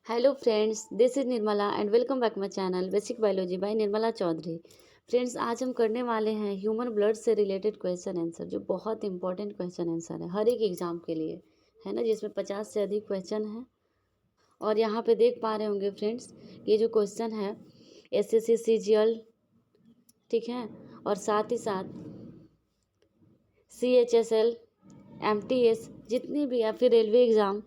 Hello friends, this is Nirmala and welcome back my channel basic biology by Nirmala Chaudhary. Friends, आज हम करने वाले हैं ह्यूमन ब्लड से रिलेटेड क्वेश्चन आंसर, जो बहुत इंपॉर्टेंट क्वेश्चन आंसर है हर एक एग्जाम के लिए, है ना, जिसमें 50 से अधिक क्वेश्चन हैं। और यहाँ पे देख पा रहे होंगे फ्रेंड्स, ये जो क्वेश्चन है एसएससी सीजीएल, ठीक है, और साथ ही साथ सीएचएसएल, एमटीएस, जितने भी या फिर रेलवे एग्ज़ाम,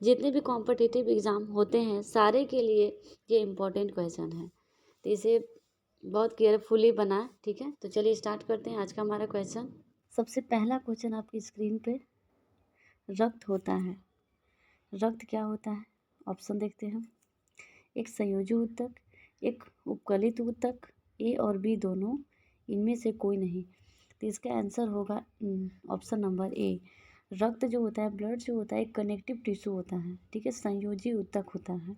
जितने भी कॉम्पिटिटिव एग्ज़ाम होते हैं सारे के लिए ये इम्पोर्टेंट क्वेश्चन है। तो इसे बहुत केयरफुली बनाएं, ठीक है। तो चलिए स्टार्ट करते हैं आज का हमारा क्वेश्चन। सबसे पहला क्वेश्चन आपकी स्क्रीन पे, रक्त होता है। रक्त क्या होता है? ऑप्शन देखते हैं। एक संयोजी ऊतक, एक उपकलित ऊतक, ए और बी दोनों, इनमें से कोई नहीं। तो इसका आंसर होगा ऑप्शन नंबर ए। रक्त जो होता है, ब्लड जो होता है, एक कनेक्टिव टिश्यू होता है, ठीक है, संयोजी ऊतक होता है।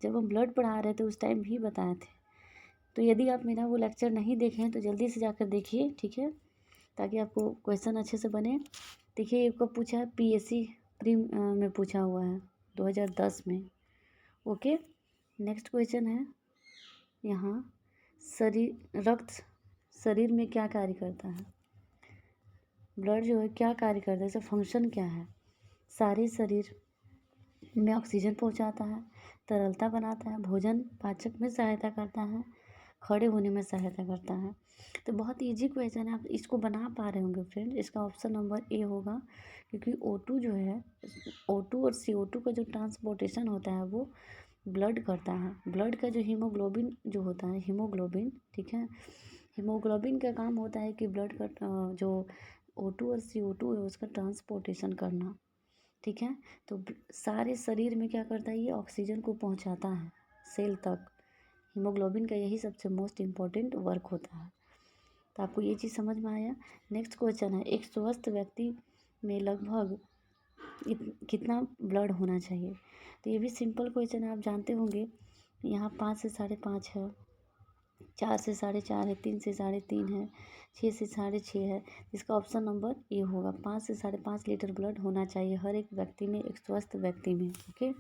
जब हम ब्लड पढ़ा रहे थे उस टाइम भी बताए थे। तो यदि आप मेरा वो लेक्चर नहीं देखे हैं तो जल्दी से जाकर देखिए, ठीक है, ताकि आपको क्वेश्चन अच्छे से बने। देखिए, ये कब पूछा है? पीएससी प्री में पूछा हुआ है 2010 में। ओके, नेक्स्ट क्वेश्चन है यहाँ, रक्त शरीर में क्या कार्य करता है? ब्लड जो है क्या कार्य करता है, इसका फंक्शन क्या है? सारे शरीर में ऑक्सीजन पहुंचाता है, तरलता बनाता है, भोजन पाचक में सहायता करता है, खड़े होने में सहायता करता है। तो बहुत इजी क्वेश्चन है, आप इसको बना पा रहे होंगे फ्रेंड। इसका ऑप्शन नंबर ए होगा, क्योंकि O2 जो है, O2 और CO2 का जो ट्रांसपोर्टेशन होता है वो ब्लड करता है। ब्लड का जो हीमोग्लोबिन जो होता है, हीमोग्लोबिन, ठीक है, हीमोग्लोबिन का काम होता है कि ब्लड का जो O2 और CO2 है उसका ट्रांसपोर्टेशन करना, ठीक है। तो सारे शरीर में क्या करता है, ये ऑक्सीजन को पहुंचाता है सेल तक। हीमोग्लोबिन का यही सबसे मोस्ट इम्पॉर्टेंट वर्क होता है। तो आपको ये चीज़ समझ में आया। नेक्स्ट क्वेश्चन है, एक स्वस्थ व्यक्ति में लगभग कितना ब्लड होना चाहिए? तो ये भी सिंपल क्वेश्चन है, आप जानते होंगे। यहाँ 5 से 5.5 है, 4 से 4.5 है, 3 से 3.5 है, 6 से 6.5 है। इसका ऑप्शन नंबर ए होगा। 5 से 5.5 लीटर ब्लड होना चाहिए हर एक व्यक्ति में, एक स्वस्थ व्यक्ति में। ओके,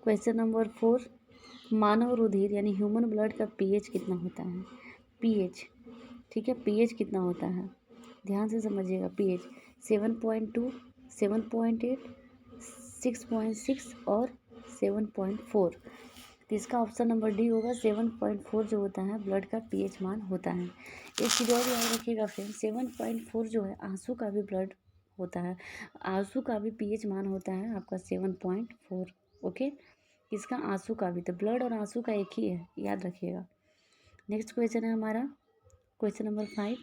क्वेश्चन नंबर 4, मानव रुधिर यानी ह्यूमन ब्लड का पीएच कितना होता है? पीएच, ठीक है, पीएच कितना होता है, ध्यान से समझिएगा। पीएच 7.2, 7.8, 6.6 और 7.4। तो इसका ऑप्शन नंबर डी होगा। 7.4 जो होता है ब्लड का पीएच मान होता है। एक चीज़ और याद रखिएगा फ्रेंड, 7.4 जो है आंसू का भी ब्लड होता है, आंसू का भी पीएच मान होता है आपका 7.4। ओके, इसका आंसू का भी, तो ब्लड और आंसू का एक ही है, याद रखिएगा। नेक्स्ट क्वेश्चन है हमारा क्वेश्चन नंबर 5,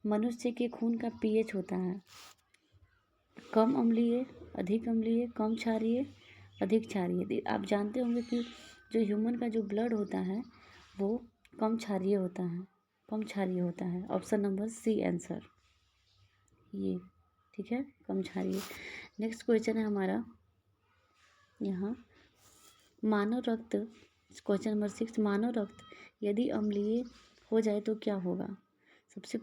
मनुष्य के खून का पीएच होता है कम अम्लीय, अधिक अम्लीय, कम क्षारीय, अधिक क्षारीय। आप जानते होंगे कि जो ह्यूमन का जो ब्लड होता है वो कम क्षारीय होता है, कम क्षारीय होता है। ऑप्शन नंबर सी आंसर ये, ठीक है, कम क्षारीय। नेक्स्ट क्वेश्चन है हमारा यहाँ, मानव रक्त, क्वेश्चन नंबर 6, मानव रक्त यदि अम्लीय हो जाए तो क्या होगा? सबसे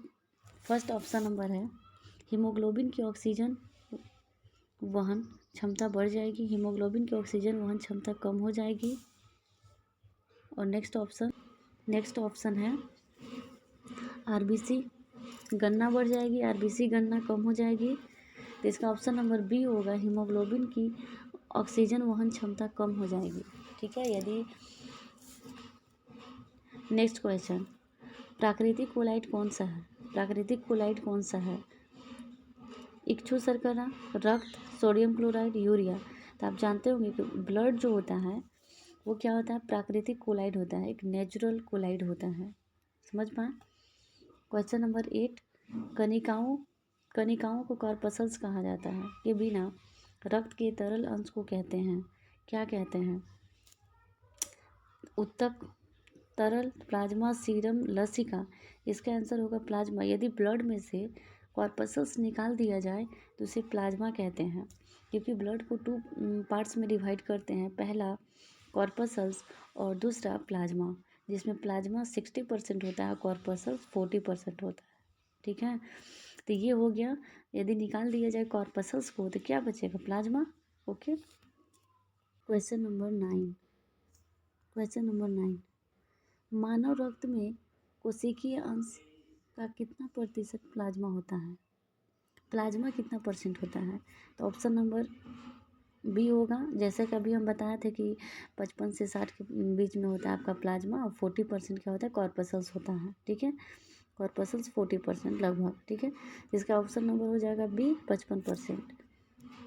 फर्स्ट ऑप्शन नंबर है, हीमोग्लोबिन की ऑक्सीजन वहन क्षमता बढ़ जाएगी, हीमोग्लोबिन की ऑक्सीजन वहन क्षमता कम हो जाएगी। और नेक्स्ट ऑप्शन है आरबीसी गणना बढ़ जाएगी, आरबीसी गणना कम हो जाएगी। तो इसका ऑप्शन नंबर बी होगा, हीमोग्लोबिन की ऑक्सीजन वहन क्षमता कम हो जाएगी, ठीक है। यदि नेक्स्ट क्वेश्चन, प्राकृतिक कोलाइट कौन सा है? प्राकृतिक कोलाइट कौन सा है? इच्छु शर्करा, रक्त, सोडियम क्लोराइड, यूरिया। तो आप जानते होंगे कि ब्लड जो होता है वो क्या होता है, प्राकृतिक कोलाइड होता है, एक नेचुरल कोलाइड होता है, समझ पाए। क्वेश्चन नंबर 8, कनिकाओं को कॉर्पसल्स कहा जाता है, के बिना रक्त के तरल अंश को कहते हैं, क्या कहते हैं? उत्तक, तरल, प्लाज्मा, सीरम, लसिका। इसका आंसर होगा प्लाज्मा। यदि ब्लड में से कॉर्पसल्स निकाल दिया जाए तो उसे प्लाज्मा कहते हैं, क्योंकि ब्लड को 2 पार्ट्स में डिवाइड करते हैं, पहला कॉर्पसल्स और दूसरा प्लाज्मा, जिसमें प्लाज्मा 60% होता है, कॉर्पसल्स 40% होता है, ठीक है। तो ये हो गया, यदि निकाल दिया जाए कॉर्पसल्स को तो क्या बचेगा? प्लाज्मा। ओके, क्वेश्चन नंबर 9 मानव रक्त में कोशिकीय अंश का कितना प्रतिशत प्लाज्मा होता है? प्लाज्मा कितना परसेंट होता है? तो ऑप्शन नंबर बी होगा। जैसे कि अभी हम बताए थे कि 55 से 60 के बीच में होता है आपका प्लाज्मा, और 40% क्या होता है? कॉर्पसल्स होता है। ठीक है, कॉर्पसल्स 40% लगभग। ठीक है, इसका ऑप्शन नंबर हो जाएगा बी, 55%।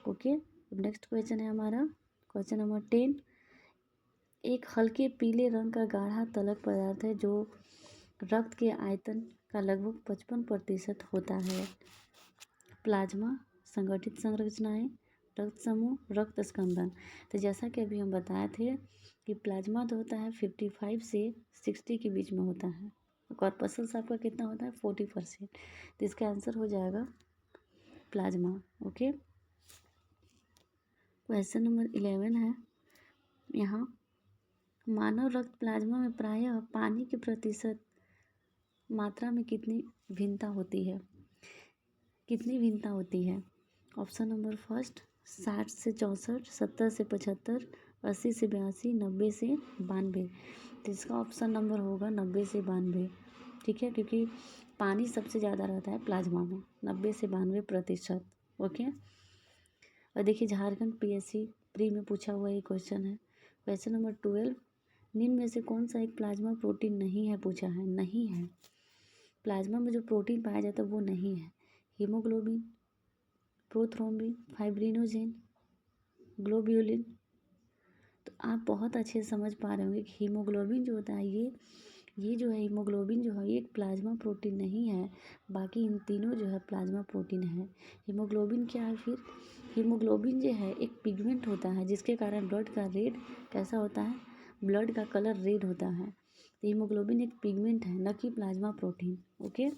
ओके, नेक्स्ट क्वेश्चन है हमारा क्वेश्चन नंबर 10। एक हल्के पीले रंग का गाढ़ा तलक पदार्थ है जो रक्त के आयतन का लगभग 55% होता है। प्लाज्मा, संगठित संरचनाएं, रक्त समूह, रक्त स्कंदन। तो जैसा कि अभी हम बताए थे कि प्लाज्मा तो होता है 55 से 60 के बीच में होता है। कॉर्पसल्स आपका कितना होता है? 40%। तो इसका आंसर हो जाएगा प्लाज्मा। ओके, क्वेश्चन नंबर 11 है यहाँ। मानव रक्त प्लाज्मा में प्रायः पानी के प्रतिशत मात्रा में कितनी भिन्नता होती है? ऑप्शन नंबर फर्स्ट 60 से 64, 70 से 75, 80 से 82, 90 से 92। तो इसका ऑप्शन नंबर होगा 90 से 92। ठीक है, क्योंकि पानी सबसे ज़्यादा रहता है प्लाज्मा में, 90 से 92%। ओके, और देखिए झारखंड PSC प्री में पूछा हुआ ये क्वेश्चन है। क्वेश्चन नंबर 12, निम्न में से कौन सा एक प्लाज्मा प्रोटीन नहीं है? पूछा है, नहीं है। प्लाज्मा में जो प्रोटीन पाया जाता है वो नहीं है। Haemoglobin, prothrombin, fibrinogen, globulin. तो आप बहुत अच्छे से समझ पा रहे होंगे कि हीमोग्लोबिन जो होता है ये जो है हीमोग्लोबिन जो है ये एक प्लाज्मा प्रोटीन नहीं है। बाकी इन तीनों जो है प्लाज्मा प्रोटीन है। हीमोग्लोबिन क्या है फिर? हीमोग्लोबिन जो है एक पिगमेंट होता है जिसके कारण ब्लड का रेड कैसा होता है? ब्लड का कलर रेड होता है। तो हीमोग्लोबिन एक पिगमेंट है, न कि प्लाज्मा प्रोटीन। ओके,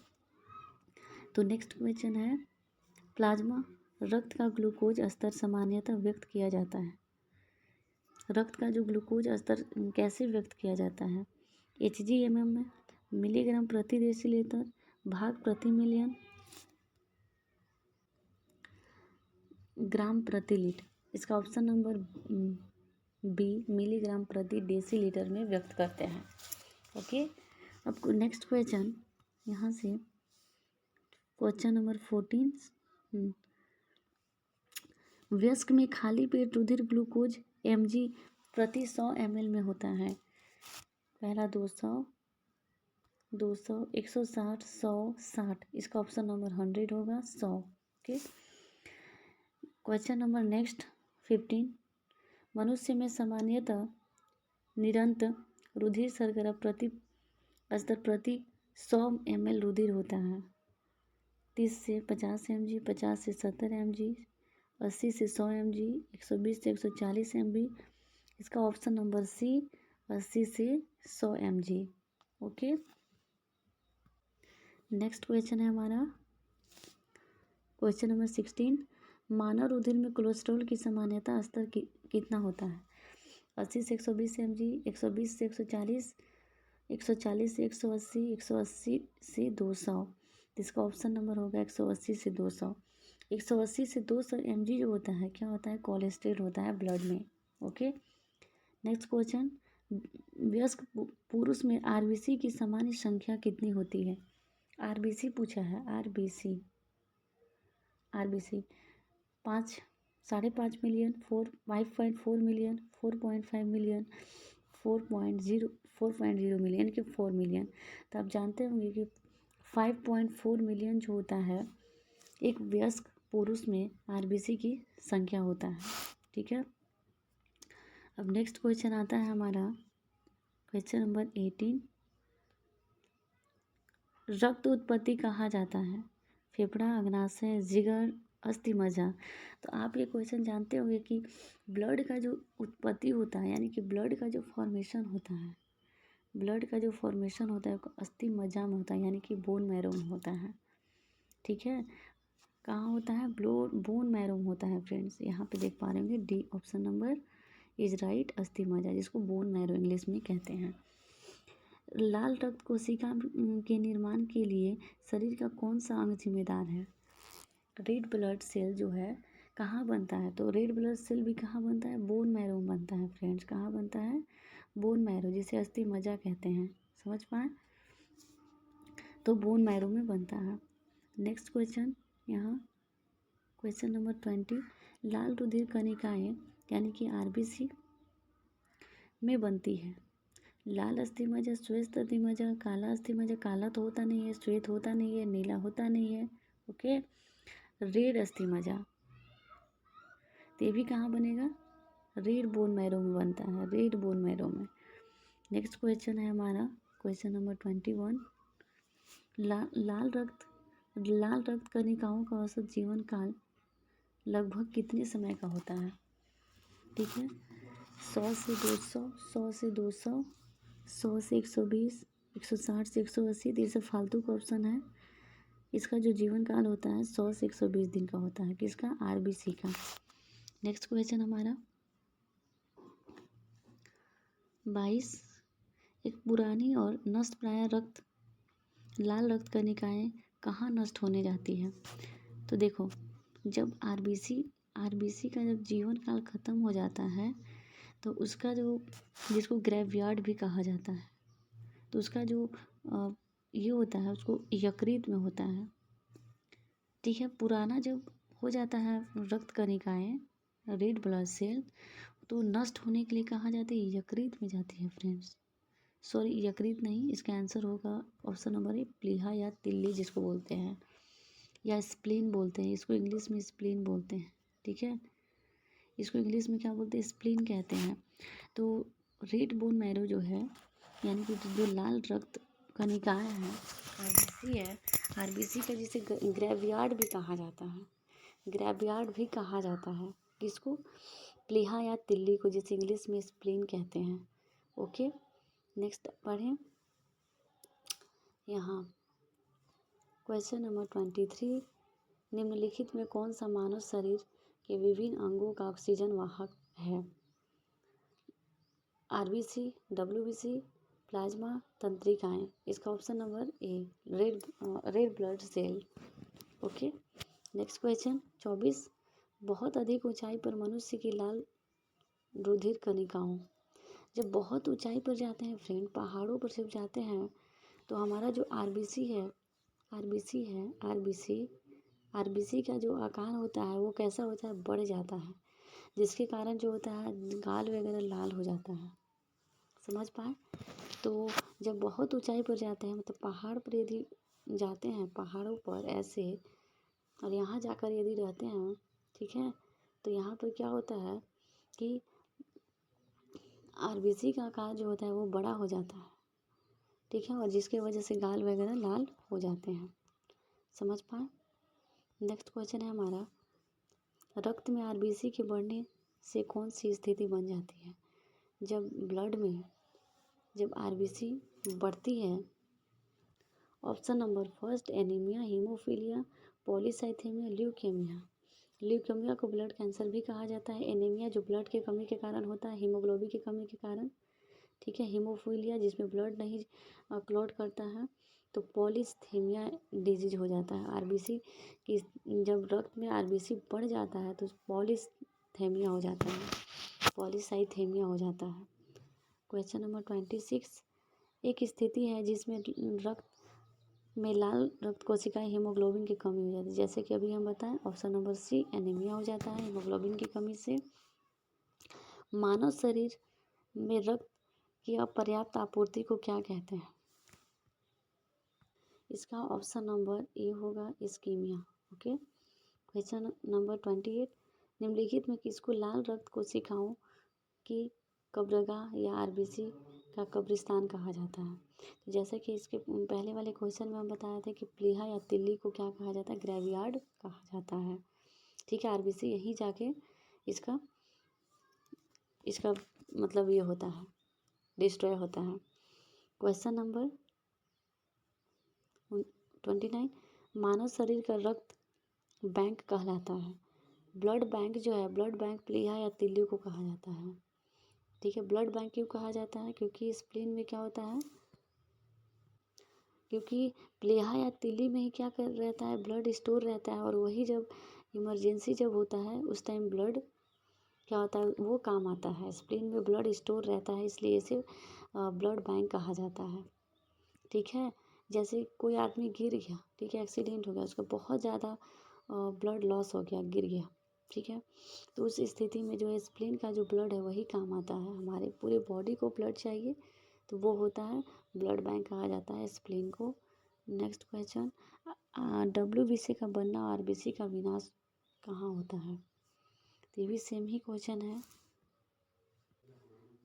तो नेक्स्ट क्वेश्चन है प्लाज्मा रक्त का ग्लूकोज स्तर सामान्यतः व्यक्त किया जाता है। रक्त का जो ग्लूकोज स्तर कैसे व्यक्त किया जाता है? HgMM में, मिलीग्राम प्रति डेसीलीटर, भाग प्रति मिलियन, ग्राम प्रति लीटर। इसका ऑप्शन नंबर बी, मिलीग्राम प्रति डेसीलीटर में व्यक्त करते हैं। ओके, अब नेक्स्ट क्वेश्चन यहाँ से क्वेश्चन नंबर 14। वयस्क में खाली पेट रुधिर ग्लूकोज mg प्रति 100 ml में होता है। पहला 200, 160, 100, 60। इसका ऑप्शन नंबर 100 होगा, 100। Okay, question number next 15। मनुष्य में सामान्यतः निरंतर रुधिर शर्करा प्रति स्तर प्रति 100 ml रुधिर होता है। 30 से 50 mg, 50 से 70 mg, 80 से 100 mg, 120 से 140 mg। इसका ऑप्शन नंबर सी, 80 से 100 mg। ओके, नेक्स्ट क्वेश्चन है हमारा क्वेश्चन नंबर 16। मानव रुधिर में कोलेस्ट्रॉल की सामान्यता स्तर कितना होता है? 80 से 120 mg, 120 से 140, 140 से 180, 180 से 200। इसका ऑप्शन नंबर होगा 180 से 200। 180 से 200 mg जो होता है क्या होता है? कोलेस्ट्रॉल होता है ब्लड में। ओके, नेक्स्ट क्वेश्चन, वयस्क पुरुष में RBC की सामान्य संख्या कितनी होती है? RBC पूछा है, RBC 5, 5.5 million, 5.4 million, 4.5 million, 4.0 million कि 4 मिलियन। तो आप जानते होंगे कि 5.4 मिलियन जो होता है एक वयस्क पुरुष में RBC की संख्या होता है। ठीक है, अब नेक्स्ट क्वेश्चन आता है हमारा क्वेश्चन नंबर 18। रक्त उत्पत्ति कहा जाता है? फेफड़ा, अग्नाशय, जिगर, अस्थि मज्जा। तो आप ये क्वेश्चन जानते होंगे कि ब्लड का जो उत्पत्ति होता है यानी कि ब्लड का जो फॉर्मेशन होता है वो अस्थि मज्जा में होता है यानी कि बोन मैरो में होता है। ठीक है, कहाँ होता है? बोन मैरो में होता है फ्रेंड्स। यहाँ पे देख पा रहे होंगे D option number is right, अस्थि मज्जा, जिसको बोन मैरो इंग्लिश में कहते हैं। लाल रक्त कोशिका के निर्माण के लिए शरीर का कौन सा अंग जिम्मेदार है? रेड ब्लड सेल जो है कहाँ बनता है? तो रेड ब्लड सेल भी कहाँ बनता है? बोन मैरो में बनता है फ्रेंड्स। कहाँ बनता है? बोन मैरो, जिसे अस्थि मज्जा कहते हैं। समझ पाए? तो बोन मैरो में बनता है। नेक्स्ट क्वेश्चन, यहाँ क्वेश्चन नंबर 20, लाल रुधिर कणिकाएं यानी कि आरबीसी में बनती है। लाल अस्थि मज्जा, श्वेत अस्थि मज्जा, काला अस्थि मज्जा। काला तो होता नहीं है, श्वेत होता नहीं है, नीला होता नहीं है। ओके, रेड अस्थि मज्जा, तो ये भी कहाँ बनेगा? रेड बोन मैरो में बनता है, रेड बोन मैरो में। नेक्स्ट क्वेश्चन है हमारा क्वेश्चन नंबर 21, लाल रक्त कणिकाओं का औसत जीवन काल लगभग कितने समय का होता है? ठीक है, 100 से 200, 100 से 200, 100 से 120, 160 से 180। तो ये सब फालतू का ऑप्शन है। इसका जो जीवन काल होता है 100 से 120 दिन का होता है। किसका? आरबीसी का। नेक्स्ट क्वेश्चन हमारा 22, एक पुरानी और नष्ट प्राय लाल रक्त कणिकाएं कहाँ नष्ट होने जाती है? तो देखो, जब आरबीसी का जब जीवन काल खत्म हो जाता है तो उसका जो, जिसको ग्रेवयार्ड भी कहा जाता है, तो उसका जो ये होता है उसको यकृत में होता है। ठीक है, पुराना जब हो जाता है रक्त कणिकाएं, रेड ब्लड सेल, तो नष्ट होने के लिए कहाँ जाती है? यकृत में जाती है फ्रेंड्स। सॉरी, यकृत नहीं, इसका आंसर होगा ऑप्शन नंबर ए, प्लीहा या तिल्ली जिसको बोलते हैं, या स्प्लीन बोलते हैं। इसको इंग्लिश में स्प्लीन बोलते हैं। ठीक है, इसको इंग्लिश में क्या बोलते हैं? स्प्लीन कहते हैं। तो रेड बोन मैरो जो है, यानी कि जो लाल रक्त कणिकाएं हैं, आरबीसी है, आरबीसी का जिसे ग्रेवयार्ड भी कहा जाता है, ग्रेवयार्ड भी कहा जाता है। किसको? प्लीहा या तिल्ली को, जिसे इंग्लिश में स्प्लीन कहते हैं। ओके, नेक्स्ट पढ़ें यहाँ क्वेश्चन नंबर 23, निम्नलिखित में कौन सा मानव शरीर के विभिन्न अंगों का ऑक्सीजन वाहक है? आरबीसी, डब्ल्यूबीसी, प्लाज्मा, तंत्रिकाएं। इसका option number A, red blood cell. Okay, next question 24, बहुत अधिक ऊंचाई पर मनुष्य की लाल रुधिर कणिकाओं, जब बहुत ऊंचाई पर जाते हैं फ्रेंड, पहाड़ों पर जब जाते हैं, तो हमारा जो आरबीसी है, आरबीसी का जो आकार होता है वो कैसा होता है? बढ़ जाता है, जिसके कारण जो होता है गाल वगैरह लाल हो जाता है। समझ पाए? तो जब बहुत ऊंचाई पर जाते हैं, मतलब पहाड़ पर यदि जाते हैं, पहाड़ों पर ऐसे, और यहाँ जाकर यदि रहते हैं, ठीक है, तो यहाँ पर क्या होता है कि आरबीसी का आकार जो होता है वो बड़ा हो जाता है। ठीक है, और जिसके वजह से गाल वगैरह लाल हो जाते हैं। समझ पाए? नेक्स्ट क्वेश्चन है हमारा, रक्त में आरबीसी के बढ़ने से कौन सी स्थिति बन जाती है? जब ब्लड में जब आरबीसी बढ़ती है, option number first, anaemia, haemophilia, polycythaemia, leukaemia. Leukaemia को ब्लड कैंसर भी कहा जाता है। एनीमिया जो ब्लड के कमी के कारण होता है, हीमोग्लोबिन की कमी के कारण। ठीक है, हीमोफीलिया जिसमें ब्लड नहीं क्लॉट करता है। तो पॉलीसाइथेमिया डिजीज हो जाता है। आरबीसी की जब रक्त में आरबीसी बढ़ जाता है तो पॉलीसाइथेमिया हो जाता है, पॉलीसाइथेमिया हो जाता है। क्वेश्चन नंबर 26, एक स्थिति है जिसमें रक्त में लाल रक्त कोशिकाएं हीमोग्लोबिन की कमी हो जाती है, जैसे कि अभी हम बताएं, ऑप्शन नंबर सी, एनीमिया हो जाता है हीमोग्लोबिन की कमी से। मानव शरीर में रक्त की अपर्याप्त आपूर्ति को क्या कहते हैं? इसका ऑप्शन नंबर ए होगा, इस्कीमिया। ओके, क्वेश्चन नंबर 28, निम्नलिखित में किसको लाल रक्त कोशिकाओं की कब्रगाह या आरबीसी का कब्रिस्तान कहा जाता है? तो जैसे कि इसके पहले वाले क्वेश्चन में हम बताया था कि प्लीहा या तिल्ली को क्या कहा जाता है? ग्रेवयार्ड कहा जाता है। ठीक है, आरबीसी यहीं जाके इसका मतलब ये होता है, डिस्ट्रॉय होता है। क्वेश्चन नंबर 29, मानव शरीर का रक्त बैंक कहलाता है। ब्लड बैंक जो है, ब्लड बैंक प्लीहा या तिल्ली को कहा जाता है। ठीक है, ब्लड बैंक क्यों कहा जाता है? क्योंकि स्प्लीन में क्या होता है, क्योंकि प्लीहा या तिल्ली में ही क्या कर रहता है? ब्लड स्टोर रहता है, और वही जब इमरजेंसी जब होता है उस टाइम ब्लड क्या होता है, वो काम आता है। स्प्लीन में ब्लड स्टोर रहता है, इसलिए इसे ब्लड बैंक कहा जाता है। ठीक है, जैसे कोई आदमी गिर गया, ठीक है, एक्सीडेंट हो गया, उसका बहुत ज़्यादा ब्लड लॉस हो गया, गिर गया, ठीक है, तो उस स्थिति में जो है स्प्लीन का जो ब्लड है वही काम आता है। हमारे पूरे बॉडी को ब्लड चाहिए तो वो होता है ब्लड बैंक कहा जाता है स्प्लीन को। नेक्स्ट क्वेश्चन, WBC का बनना और RBC का विनाश कहाँ होता है? तो ये भी सेम ही क्वेश्चन है।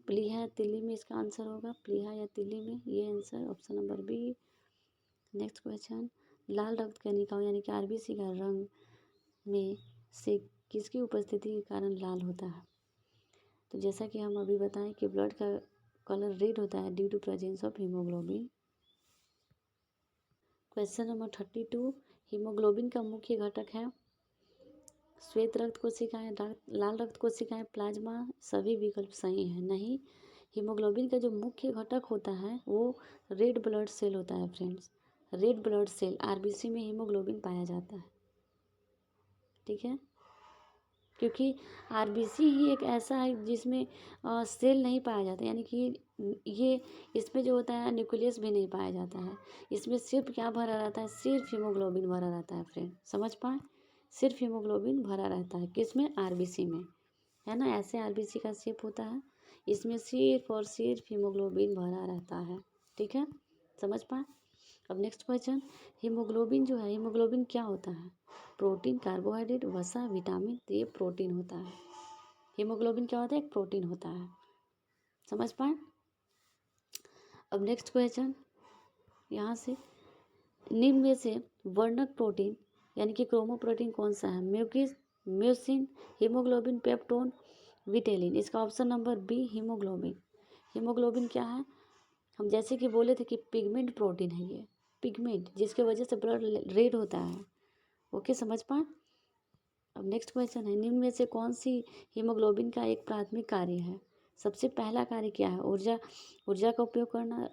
प्लीहा या तिल्ली में इसका आंसर होगा, प्लीहा या तिल्ली में, ये answer option number B. Next question, लाल रक्त कणिकाओं यानी कि RBC का रंग में से किसकी उपस्थिति के कारण लाल होता है? तो जैसा कि हम अभी बताएं कि ब्लड का कलर रेड होता है due to presence of haemoglobin. Question number 32, haemoglobin का मुख्य घटक है श्वेत रक्त कोशिकाएं, लाल रक्त कोशिकाएं, प्लाज्मा, सभी विकल्प सही हैं। नहीं, हीमोग्लोबिन का जो मुख्य घटक होता है वो रेड ब्लड सेल होता है friends. Red blood cell RBC में हीमोग्लोबिन पाया जाता है, ठीक है, क्योंकि RBC ही एक ऐसा है जिसमें सेल नहीं पाया जाता, यानी कि ये इसमें जो होता है न्यूक्लियस भी नहीं पाया जाता है। इसमें सिर्फ क्या भरा रहता है, सिर्फ हीमोग्लोबिन भरा रहता है फ्रेंड, समझ पाए, सिर्फ हीमोग्लोबिन भरा रहता है किसमें, RBC में, है ना, ऐसे RBC का शेप होता है, इसमें सिर्फ और सिर्फ हीमोग्लोबिन भरा रहता है, ठीक है, समझ पाए। अब नेक्स्ट क्वेश्चन, हीमोग्लोबिन जो है, हीमोग्लोबिन क्या होता है? प्रोटीन, कार्बोहाइड्रेट, वसा, विटामिन, तो ये प्रोटीन होता है। हीमोग्लोबिन क्या होता है, एक प्रोटीन होता है, समझ पाए। अब नेक्स्ट क्वेश्चन, यहाँ से निम्न में से वर्णक प्रोटीन यानी कि क्रोमोप्रोटीन कौन सा है? Mucus, mucin, haemoglobin, peptone, vitellin, इसका option number B haemoglobin. Haemoglobin क्या है, हम जैसे कि बोले थे कि पिगमेंट प्रोटीन है, ये पिगमेंट जिसके वजह से ब्लड रेड होता है, ओके, समझ पाए। अब नेक्स्ट क्वेश्चन है, निम्न में से कौन सी हीमोग्लोबिन का एक प्राथमिक कार्य है? सबसे पहला कार्य क्या है? ऊर्जा का उपयोग करना,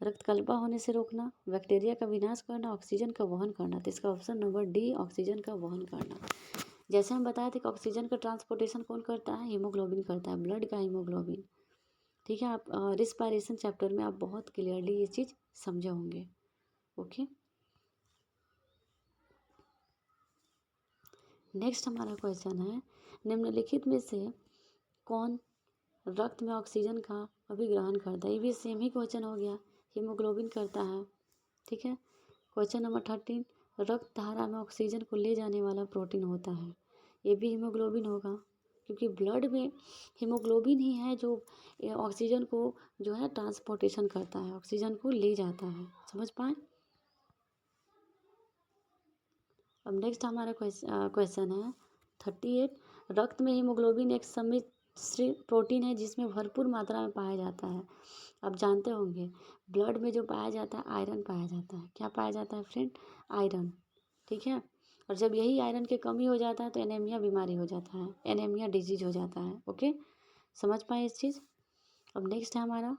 रक्त कल्पा होने से रोकना, बैक्टीरिया का विनाश करना, ऑक्सीजन का वहन करना, तो इसका ऑप्शन नंबर डी ऑक्सीजन का वहन करना। जैसे हम बताए थे कि ऑक्सीजन का ट्रांसपोर्टेशन कौन करता है, हीमोग्लोबिन करता है, ब्लड का हीमोग्लोबिन, ठीक है। आप रिस्पायरेशन चैप्टर में आप बहुत क्लियरली ये चीज़ समझे होंगे, ओके। नेक्स्ट हमारा क्वेश्चन है, निम्नलिखित में से कौन रक्त में ऑक्सीजन का अभिग्रहण करता है? ये भी सेम ही क्वेश्चन हो गया, हीमोग्लोबिन करता है, ठीक है। क्वेश्चन नंबर 13, रक्त धारा में ऑक्सीजन को ले जाने वाला प्रोटीन होता है, ये भी हीमोग्लोबिन होगा, क्योंकि ब्लड में हीमोग्लोबिन ही है जो ऑक्सीजन को जो है ट्रांसपोर्टेशन करता है, ऑक्सीजन को ले जाता है, समझ पाए। अब नेक्स्ट हमारा क्वेश्चन है 38, रक्त में हीमोग्लोबिन एक सम्मिश्रित प्रोटीन है जिसमें भरपूर मात्रा में पाया जाता है। आप जानते होंगे ब्लड में जो पाया जाता है आयरन पाया जाता है, क्या पाया जाता है फ्रेंड, आयरन, ठीक है। और जब यही आयरन की कमी हो जाता है तो एनीमिया बीमारी हो जाता है, एनीमिया डिजीज हो जाता है, ओके, समझ पाए इस चीज़। अब नेक्स्ट है हमारा,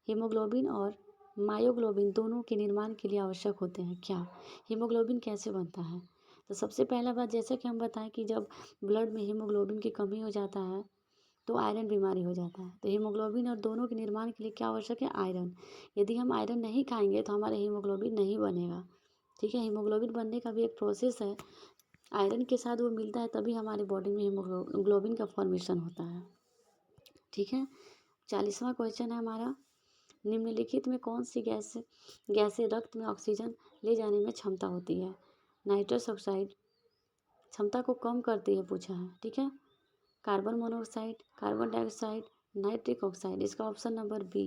हीमोग्लोबिन और मायोग्लोबिन दोनों के निर्माण के लिए आवश्यक होते हैं, क्या? हीमोग्लोबिन कैसे बनता है? तो सबसे पहला बात, जैसा कि हम बताएं कि जब ब्लड में हीमोग्लोबिन की कमी हो जाता है तो आयरन बीमारी हो जाता है, तो हीमोग्लोबिन और दोनों के निर्माण के लिए क्या आवश्यक है, आयरन। यदि हम आयरन नहीं खाएंगे तो हमारा हीमोग्लोबिन नहीं बनेगा, ठीक है। हीमोग्लोबिन बनने का भी एक प्रोसेस है, आयरन के साथ वो मिलता है तभी हमारे बॉडी में हीमोग्लोबिन का फॉर्मेशन होता है, ठीक है। 40वां क्वेश्चन है हमारा, निम्नलिखित में कौन सी गैसें रक्त में ऑक्सीजन ले जाने में क्षमता होती है? नाइट्रस ऑक्साइड क्षमता को कम करती है, पूछा है, ठीक है। Carbon monoxide, carbon dioxide, nitric oxide, इसका option number B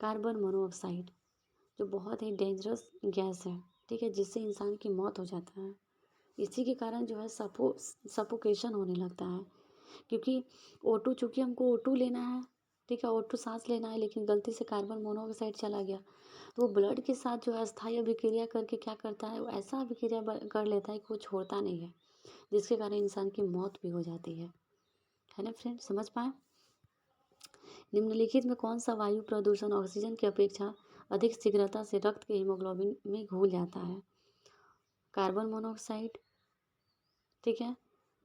carbon monoxide, जो बहुत ही डेंजरस गैस है, ठीक है, जिससे इंसान की मौत हो जाता है। इसी के कारण जो है सफोकेशन होने लगता है, क्योंकि O2, चूँकि हमको O2 लेना है, ठीक है, O2 सांस लेना है, लेकिन गलती से कार्बन मोनोऑक्साइड चला गया तो वो ब्लड के साथ जो है अस्थायी अभिक्रिया करके क्या करता है, वो ऐसा अभिक्रिया कर लेता है कि वो छोड़ता नहीं है, जिसके कारण इंसान की मौत भी हो जाती है ना फ्रेंड, समझ पाए। निम्नलिखित में कौन सा वायु प्रदूषण ऑक्सीजन की अपेक्षा अधिक शीघ्रता से रक्त के हीमोग्लोबिन में घुल जाता है? कार्बन मोनोऑक्साइड, ठीक है,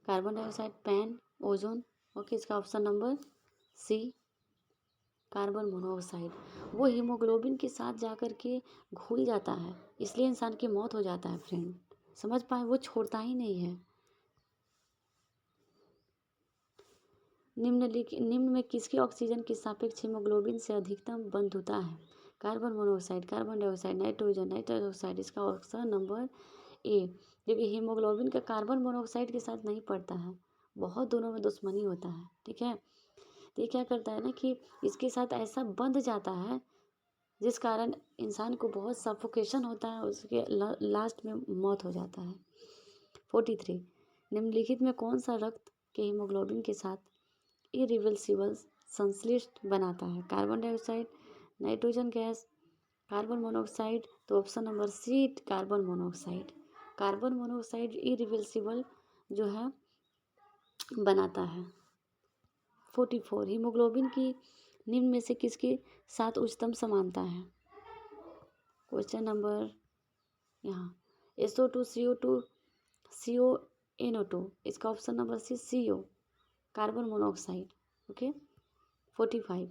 carbon dioxide, PAN, ozone. Okay, इसका option number C carbon monoxide. वो हीमोग्लोबिन के साथ जाकर के घुल जाता है, इसलिए इंसान की मौत हो जाता है फ्रेंड। समझ पाए, वो छोड़ता ही नहीं है। निम्न में किसकी ऑक्सीजन के सापेक्ष हीमोग्लोबिन से अधिकतम बंधुता है? Carbon monoxide, carbon dioxide, nitrogen, nitrous oxide. इसका ऑप्शन नंबर ए। क्योंकि हीमोग्लोबिन का कार्बन मोनोऑक्साइड के साथ नहीं पड़ता है, बहुत दोनों में दुश्मनी होता है। ठीक है, तो ये क्या करता है ना कि इसके साथ ऐसा बंध जाता है जिस कारण इंसान को बहुत सफोकेशन होता है, उसके लास्ट में मौत हो जाता है। 43 निम्नलिखित में कौन सा रक्त के हीमोग्लोबिन के साथ इरिवर्सिबल संश्लिष्ट बनाता है? Carbon dioxide, nitrogen gas, carbon monoxide. तो option number C carbon monoxide. Carbon monoxide irreversible जो है बनाता है। 44 हीमोग्लोबिन की निम्न में से किसके साथ उच्चतम समानता है? क्वेश्चन नंबर यहाँ SO2 CO2 CONO2। इसका option number C CO carbon monoxide. Okay. 45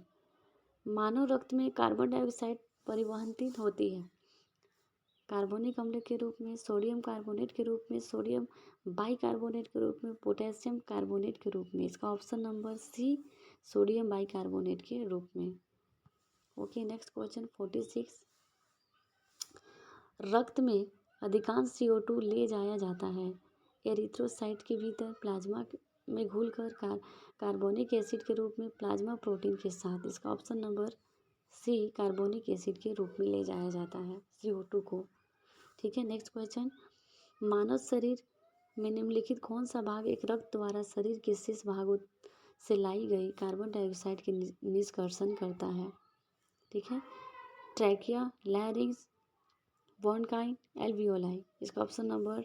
मानव रक्त में कार्बन डाइऑक्साइड परिवहनित होती है कार्बोनिक अम्ल के रूप में, सोडियम कार्बोनेट के रूप में, सोडियम बाइकार्बोनेट के रूप में, पोटेशियम कार्बोनेट के रूप में। इसका option number C sodium bicarbonate के रूप में। ओके, नेक्स्ट क्वेश्चन 46 रक्त में अधिकांश CO2 ले जाया जाता है एरिथ्रोसाइट के भीतर प्लाज्मा में घुलकर कार्बोनिक एसिड के रूप में प्लाज्मा प्रोटीन के साथ। इसका option number C carbonic acid के रूप में ले जाया जाता है CO2 को। ठीक है, नेक्स्ट क्वेश्चन मानव शरीर में निम्नलिखित कौन सा भाग एक रक्त द्वारा शरीर के शेष भागों से लाई गई कार्बन डाइऑक्साइड के निष्कर्षण करता है? ठीक है, ट्रैकिया, लैरिंक्स, ब्रोंकाई, एल्वियोलाई। इसका ऑप्शन नंबर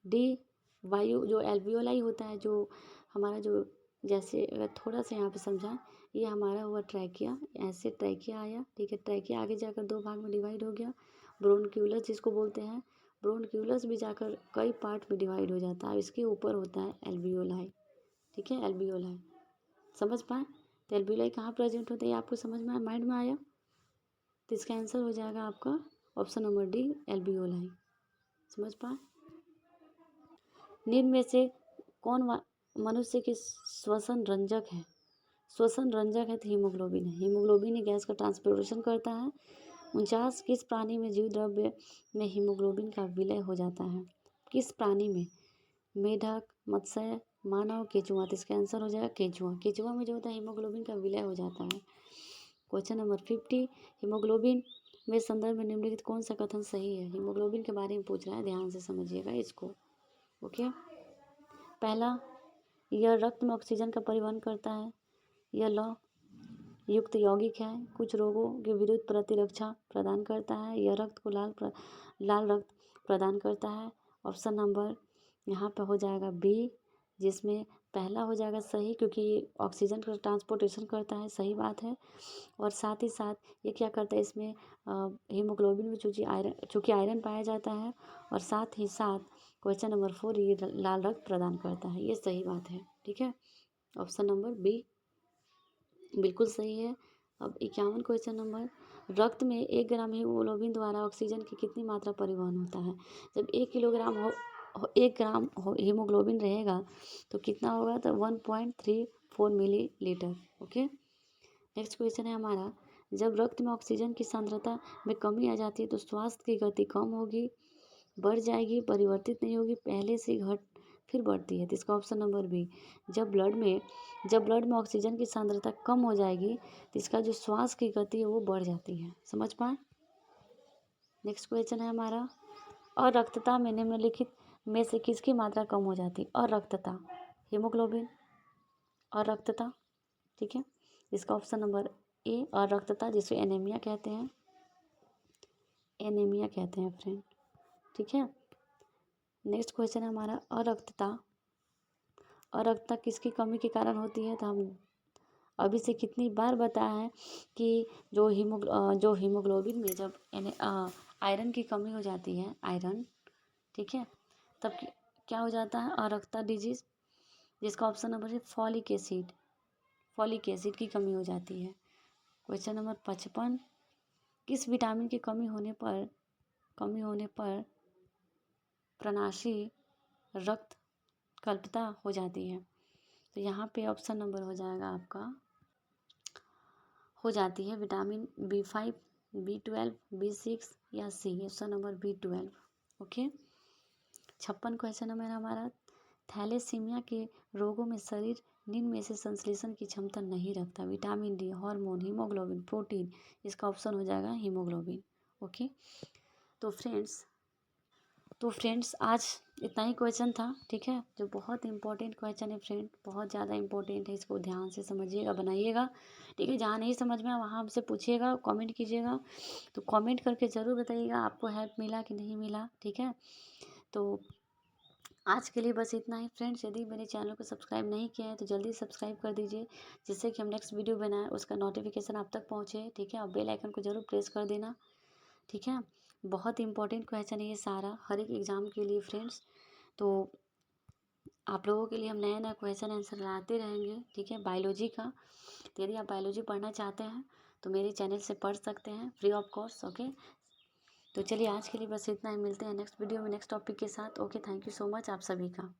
डी वायु। जो एल्वियोलाई होता है, जो हमारा जो जैसे अगर थोड़ा सा यहाँ पे समझा, ये हमारा हुआ ट्रैकिया, ऐसे ट्रैकिया आया। ठीक है, ट्रैकिया आगे जाकर दो भाग में डिवाइड हो गया, ब्रोनक्यूलस जिसको बोलते हैं, ब्रोनक्यूलस भी जाकर कई पार्ट में डिवाइड हो जाता है। इसके ऊपर होता है एल्वियोलाई। ठीक है, एल्वियोलाई समझ पाए। तो एल्वियोलाई कहाँ प्रेजेंट होता है, ये आपको समझ में माइंड में आया? तो इसका आंसर हो जाएगा आपका ऑप्शन नंबर डी एल्वियोलाई। समझ पाए। निम्न में से कौन मनुष्य के श्वसन रंजक है? श्वसन रंजक है तो हीमोग्लोबिन है। हीमोग्लोबिन ही गैस का ट्रांसपोर्टेशन करता है। 49 किस प्राणी में जीव द्रव्य में हीमोग्लोबिन का विलय हो जाता है? किस प्राणी में? मेढक, मत्स्य, मानव, केंचुआ। तो इसका आंसर हो जाएगा केंचुआ। केंचुआ में जो होता है हीमोग्लोबिन का विलय हो जाता है। क्वेश्चन नंबर 50 हीमोग्लोबिन में संदर्भ में निम्नलिखित कौन सा कथन सही है? हीमोग्लोबिन के बारे में पूछ रहा है, ध्यान से समझिएगा इसको। ओके, पहला, यह रक्त में ऑक्सीजन का परिवहन करता है। यह लौ युक्त यौगिक है। कुछ रोगों के विरुद्ध प्रतिरक्षा प्रदान करता है। यह रक्त को लाल रक्त प्रदान करता है। ऑप्शन नंबर यहाँ पे हो जाएगा बी, जिसमें पहला हो जाएगा सही, क्योंकि ये ऑक्सीजन का ट्रांसपोर्टेशन करता है, सही बात है। और साथ ही साथ ये क्या करता है, इसमें हीमोग्लोबिन में चूँकि आयरन पाया जाता है, और साथ ही साथ क्वेश्चन नंबर 4 ये लाल रक्त प्रदान करता है, ये सही बात है। ठीक है, ऑप्शन नंबर बी बिल्कुल सही है। अब 51 क्वेश्चन नंबर रक्त में 1 ग्राम हीमोग्लोबिन द्वारा ऑक्सीजन की कितनी मात्रा परिवहन होता है? जब 1 किलोग्राम 1 ग्राम हीमोग्लोबिन रहेगा तो कितना होगा? तो 1.34 मिलीलीटर। ओके, नेक्स्ट क्वेश्चन है हमारा जब रक्त में ऑक्सीजन की सांद्रता में कमी आ जाती है तो श्वास की गति कम होगी, बढ़ जाएगी, परिवर्तित नहीं होगी, पहले से घट फिर बढ़ती है? तो इसका ऑप्शन नंबर बी, जब ब्लड में ऑक्सीजन की सांद्रता कम हो जाएगी तो इसका जो श्वास की गति है वो बढ़ जाती है। समझ पाए। नेक्स्ट क्वेश्चन है हमारा अरक्तता में निम्नलिखित में से किसकी मात्रा कम हो जाती है? अरक्तता, हीमोग्लोबिन, अरक्तता। ठीक है, इसका ऑप्शन नंबर ए अरक्तता, जिसे एनीमिया कहते हैं, एनीमिया कहते हैं फ्रेंड। ठीक है, नेक्स्ट क्वेश्चन है हमारा अरक्तता किसकी कमी के कारण होती है? तो हम अभी से कितनी बार बताया है कि जो हीमोग्लोबिन में जब आयरन की कमी हो जाती है, आयरन, ठीक है, तब क्या हो जाता है? अरक्ता डिजीज, जिसका ऑप्शन नंबर है फॉलिक एसिड। फॉलिक एसिड की कमी हो जाती है। क्वेश्चन नंबर 55, किस विटामिन की कमी होने पर प्रणाशी रक्त कल्पता हो जाती है? तो यहाँ पे ऑप्शन नंबर हो जाएगा आपका, हो जाती है विटामिन B5, B12, B6 या C. Option number B12। Okay. 56 question number हमारा, थैलेसीमिया के रोगों में शरीर निम्न में से संश्लेषण की क्षमता नहीं रखता? Vitamin D, hormone, haemoglobin, protein. इसका ऑप्शन हो जाएगा हीमोग्लोबिन। ओके। तो फ्रेंड्स आज इतना ही क्वेश्चन था, ठीक है, जो बहुत इंपॉर्टेंट क्वेश्चन है फ्रेंड, बहुत ज़्यादा इंपॉर्टेंट है। इसको ध्यान से समझिएगा, बनाइएगा, ठीक है। जहाँ नहीं समझ में वहाँ हमसे पूछिएगा, कमेंट कीजिएगा। तो कमेंट करके ज़रूर बताइएगा आपको हेल्प मिला कि नहीं मिला, ठीक है। तो आज के लिए बस इतना ही फ्रेंड्स। यदि मेरे चैनल को सब्सक्राइब नहीं किया है तो जल्दी सब्सक्राइब कर दीजिए, जिससे कि हम नेक्स्ट वीडियो बनाएं उसका नोटिफिकेशन आप तक पहुँचे, ठीक है। और बेल आइकन को ज़रूर प्रेस कर देना, ठीक है। बहुत इंपॉर्टेंट क्वेश्चन है ये सारा, हर एक एग्ज़ाम के लिए फ्रेंड्स। तो आप लोगों के लिए हम नया नया क्वेश्चन आंसर लाते रहेंगे, ठीक है, बायोलॉजी का। तो यदि आप बायोलॉजी पढ़ना चाहते हैं तो मेरे चैनल से पढ़ सकते हैं फ्री ऑफ कॉस्ट। ओके। तो चलिए आज के लिए बस इतना ही, मिलते हैं नेक्स्ट वीडियो में नेक्स्ट टॉपिक के साथ। Okay, thank you so much आप सभी का।